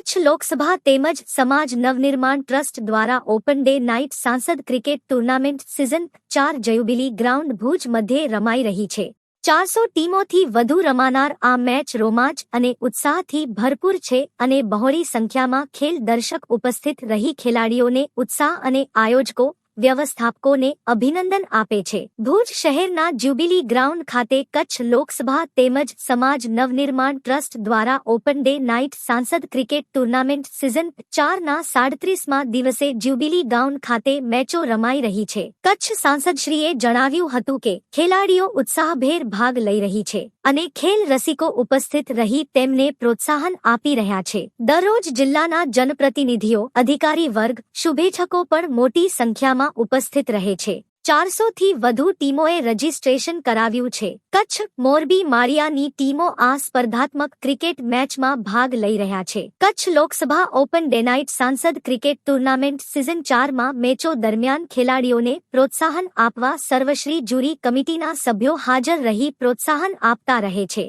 કચ્છ લોકસભા તેમજ સમાજ નવનિર્માણ ટ્રસ્ટ દ્વારા ઓપન ડે નાઇટ સાંસદ cricket tournament season 4 jubilee ground Bhuj મધ્યે રમાઈ રહી છે। 400 ટીમોથી વધુ રમાનાર આ મેચ રોમાંચ અને ઉત્સાહથી ભરપૂર છે અને બહોળી સંખ્યામાં ખેલ દર્શક ઉપસ્થિત રહી ખેલાડીઓને ઉત્સાહ અને આયોજકો વ્યવસ્થાપકોને અભિનંદન આપે છે। ભુજ શહેરના જ્યુબિલી ગ્રાઉન્ડ ખાતે કચ્છ લોકસભા તેમજ સમાજ નવનિર્માણ ટ્રસ્ટ દ્વારા ઓપન ડે નાઇટ સાંસદ ક્રિકેટ ટુર્નામેન્ટ સિઝન 4ના 37મા દિવસે જ્યુબિલી ગ્રાઉન્ડ ખાતે મેચો રમાઈ રહી છે। કચ્છ સાંસદશ્રીએ જણાવ્યું હતું કે ખેલાડીઓ ઉત્સાહભેર ભાગ લઈ રહી છે અને ખેલ રસિકો ઉપસ્થિત રહી તેમને પ્રોત્સાહન આપી રહ્યા છે। દરરોજ જિલ્લાના જનપ્રતિનિધિઓ અધિકારી વર્ગ શુભેચ્છકો પણ મોટી સંખ્યામાં ઉપસ્થિત રહે છે। 400થી વધુ ટીમોએ રજીસ્ટ્રેશન કરાવ્યું છે। કચ્છ મોરબી માળિયાની ટીમો આ સ્પર્ધાત્મક ક્રિકેટ મેચમાં ભાગ લઈ રહ્યા છે। Kutch Lok Sabha open day night સાંસદ ક્રિકેટ ટુર્નામેન્ટ સિઝન 4માં મેચો દરમિયાન ખેલાડીઓને પ્રોત્સાહન આપવા સર્વશ્રી જુરી કમિટીના સભ્યો હાજર રહી પ્રોત્સાહન આપતા રહે છે।